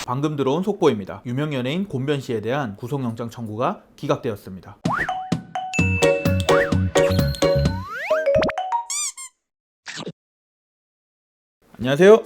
방금 들어온 속보입니다. 유명 연예인 곤변 씨에 대한 구속영장 청구가 기각되었습니다. 안녕하세요,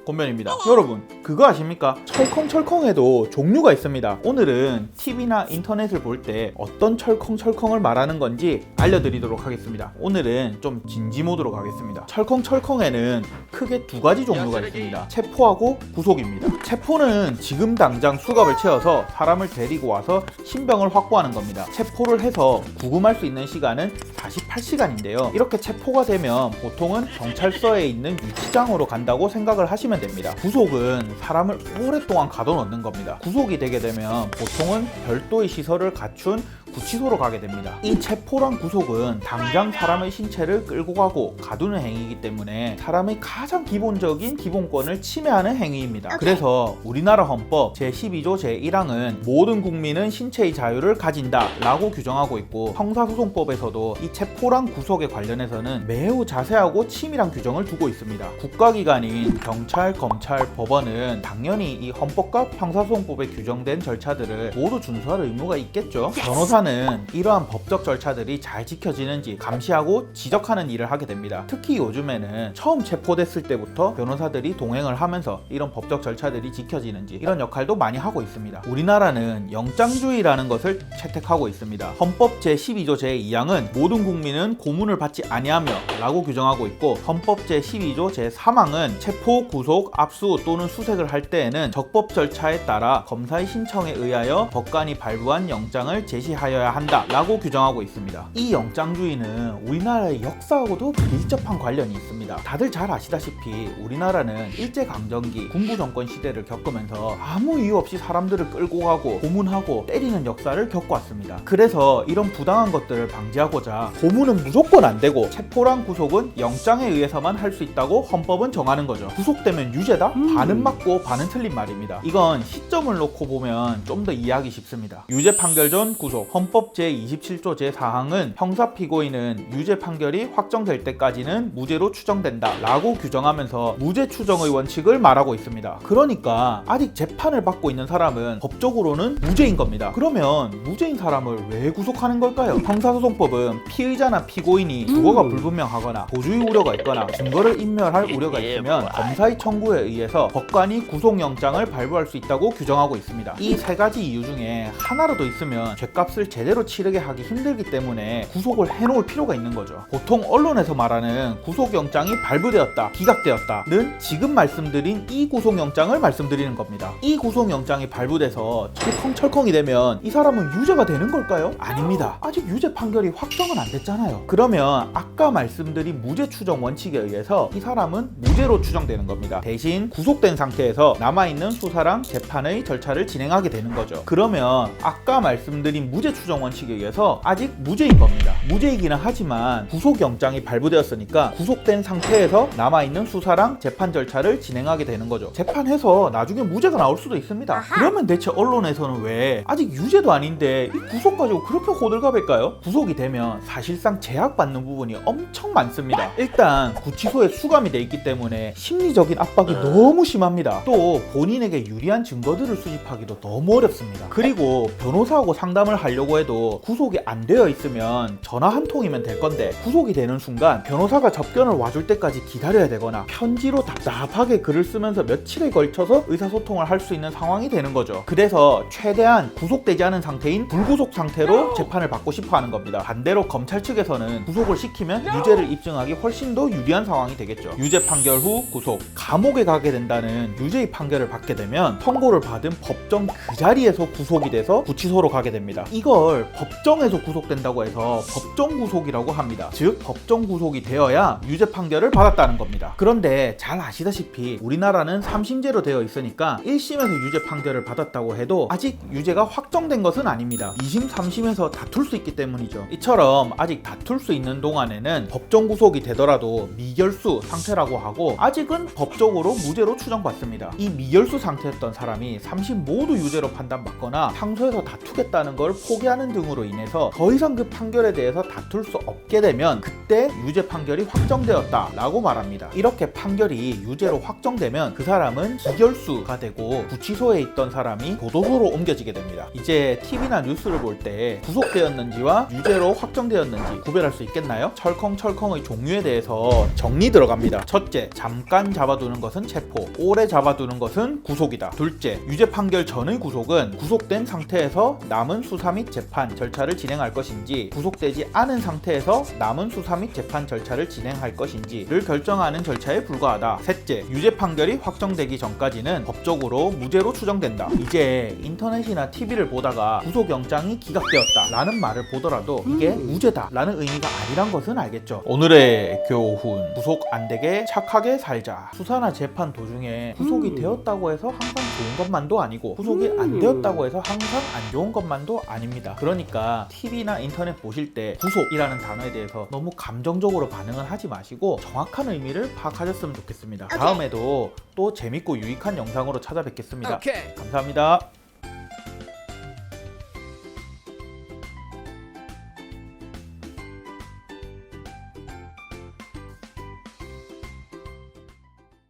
곤변입니다. 여러분, 그거 아십니까? 철컹철컹해도 종류가 있습니다. 오늘은 TV나 인터넷을 볼 때 어떤 철컹철컹을 말하는 건지 알려드리도록 하겠습니다. 오늘은 좀 진지 모드로 가겠습니다. 철컹철컹에는 크게 두 가지 종류가 있습니다. 체포하고 구속입니다. 체포는 지금 당장 수갑을 채워서 사람을 데리고 와서 신병을 확보하는 겁니다. 체포를 해서 구금할 수 있는 시간은 48시간인데요. 이렇게 체포가 되면 보통은 경찰서에 있는 유치장으로 간다고 생각을 하시면 됩니다. 구속은 사람을 오랫동안 가둬놓는 겁니다. 구속이 되게 되면 보통은 별도의 시설을 갖춘 구치소로 가게 됩니다. 이 체포랑 구속은 당장 사람의 신체를 끌고 가고 가두는 행위이기 때문에 사람의 가장 기본적인 기본권을 침해하는 행위입니다. 그래서 우리나라 헌법 제12조 제1항은 모든 국민은 신체의 자유를 가진다 라고 규정하고 있고, 형사소송법에서도 이 체포랑 구속에 관련해서는 매우 자세하고 치밀한 규정을 두고 있습니다. 국가기관인 경찰, 검찰, 법원은 당연히 이 헌법과 형사소송법에 규정된 절차들을 모두 준수할 의무가 있겠죠. 변호사는 이러한 법적 절차들이 잘 지켜지는지 감시하고 지적하는 일을 하게 됩니다. 특히 요즘에는 처음 체포됐을 때부터 변호사들이 동행을 하면서 이런 법적 절차들이 지켜지는지 이런 역할도 많이 하고 있습니다. 우리나라는 영장주의라는 것을 채택하고 있습니다. 헌법 제12조 제2항은 모든 국민은 고문을 받지 아니하며 라고 규정하고 있고, 헌법 제12조 제3항은 체포, 구속, 압수 또는 수색을 할 때에는 적법 절차에 따라 검사의 신청에 의하여 법관이 발부한 영장을 제시하여야 한다 라고 규정하고 있습니다. 이 영장주의는 우리나라의 역사하고도 밀접한 관련이 있습니다. 다들 잘 아시다시피 우리나라는 일제강점기 군부정권 시대를 겪으면서 아무 이유 없이 사람들을 끌고 가고 고문하고 때리는 역사를 겪어왔습니다. 그래서 이런 부당한 것들을 방지하고자 고문은 무조건 안 되고 체포랑 구속은 영장에 의해서만 할 수 있다고 헌법은 정하는 거죠. 구속되면 유죄다? 반은 맞고 반은 틀린 말입니다. 이건 시점을 놓고 보면 좀 더 이해하기 쉽습니다. 유죄 판결 전 구속. 헌법 제27조 제4항은 형사 피고인은 유죄 판결이 확정될 때까지는 무죄로 추정된다 라고 규정하면서 무죄 추정의 원칙을 말하고 있습니다. 그러니까 아직 재판을 받고 있는 사람은 법적으로는 무죄인 겁니다. 그러면 무죄인 사람을 왜 구속하는 걸까요? 형사소송법은 피의자나 피고인이 주거가 불분명하거나 고주의 우려가 있거나 증거를 인멸할 우려가 있으면 검사의 청구에 의해서 법관이 구속영장을 발부할 수 있다고 규정하고 있습니다. 이 세 가지 이유 중에 하나라도 있으면 죗값을 제대로 치르게 하기 힘들기 때문에 구속을 해놓을 필요가 있는 거죠. 보통 언론에서 말하는 구속영장이 발부되었다, 기각되었다는 지금 말씀드린 이 구속영장을 말씀드리는 겁니다. 이 구속영장이 발부돼서 철컹철컹이 되면 이 사람은 유죄가 되는 걸까요? 아닙니다. 아직 유죄 판결이 확정은 안 됐잖아요. 그러면 아까 말씀드린 무죄 추정 원칙에 의해서 이 사람은 무죄로 추정되는 겁니다. 대신 구속된 상태에서 남아있는 수사랑 재판의 절차를 진행하게 되는 거죠. 그러면 아까 말씀드린 무죄 추정 원칙에 의해서 아직 무죄인 겁니다. 무죄이기는 하지만 구속영장이 발부되었으니까 구속된 상태에서 남아있는 수사랑 재판 절차를 진행하게 되는 거죠. 재판해서 나중에 무죄가 나올 수도 있습니다. 그러면 대체 언론에서는 왜 아직 유죄도 아닌데 이 구속 가지고 그렇게 호들갑일까요? 구속이 되면 사실상 제약받는 부분이 엄청 많습니다. 일단 구치소에 수감이 돼 있기 때문에 심리적인 압박이 너무 심합니다. 또 본인에게 유리한 증거들을 수집하기도 너무 어렵습니다. 그리고 변호사하고 상담을 하려고 해도 구속이 안 되어 있으면 전화 한 통이면 될 건데, 구속이 되는 순간 변호사가 접견을 와줄 때까지 기다려야 되거나 편지로 답답하게 글을 쓰면서 며칠에 걸쳐서 의사소통을 할 수 있는 상황이 되는 거죠. 그래서 최대한 구속되지 않은 상태인 불구속 상태로 재판을 받고 싶어 하는 겁니다. 반대로 검찰 측에서는 구속을 시키면 유죄를 입증하기 훨씬 더 유리한 상황이 되겠죠. 유죄 판결 후 구속, 감옥에 가게 된다는 유죄의 판결을 받게 되면 선고를 받은 법정 그 자리에서 구속이 돼서 구치소로 가게 됩니다. 이걸 법정에서 구속된다고 해서 법정 구속이라고 합니다. 즉 법정 구속이 되어야 유죄 판결을 받았다는 겁니다. 그런데 잘 아시다시피 우리나라는 3심제로 되어 있으니까 1심에서 유죄 판결을 받았다고 해도 아직 유죄가 확정된 것은 아닙니다. 2심, 3심에서 다툴 수 있기 때문이죠. 이처럼 아직 다툴 수 있는 동안에는 법정 구속이 되더라도 미결수 상태라고 하고 아직은 법적으로 무죄로 추정받습니다. 이 미결수 상태였던 사람이 3심 모두 유죄로 판단받거나 상소해서 다투겠다는 걸 포기하는 등으로 인해서 더 이상 그 판결에 대해서 다툴 수 없게 되면 그때 유죄 판결이 확정되었다 유죄다 라고 말합니다. 이렇게 판결이 유죄로 확정되면 그 사람은 기결수가 되고 구치소에 있던 사람이 교도소로 옮겨지게 됩니다. 이제 TV나 뉴스를 볼 때 구속되었는지와 유죄로 확정되었는지 구별할 수 있겠나요? 철컹철컹의 종류에 대해서 정리 들어갑니다. 첫째, 잠깐 잡아두는 것은 체포, 오래 잡아두는 것은 구속이다. 둘째, 유죄 판결 전의 구속은 구속된 상태에서 남은 수사 및 재판 절차를 진행할 것인지, 구속되지 않은 상태에서 남은 수사 및 재판 절차를 진행할 것인지를 결정하는 절차에 불과하다. 셋째, 유죄 판결이 확정되기 전까지는 법적으로 무죄로 추정된다. 이제 인터넷이나 TV를 보다가 구속영장이 기각되었다 라는 말을 보더라도 이게 무죄다 라는 의미가 아니란 것은 알겠죠. 오늘의 교훈, 구속 안 되게 착하게 살자. 수사나 재판 도중에 구속이 되었다고 해서 항상 좋은 것만도 아니고 구속이 안 되었다고 해서 항상 안 좋은 것만도 아닙니다. 그러니까 TV나 인터넷 보실 때 구속이라는 단어에 대해서 너무 감정적으로 반응을 하지 마시고 정확한 의미를 파악하셨으면 좋겠습니다. 다음에도 또 재밌고 유익한 영상으로 찾아뵙겠습니다. 감사합니다.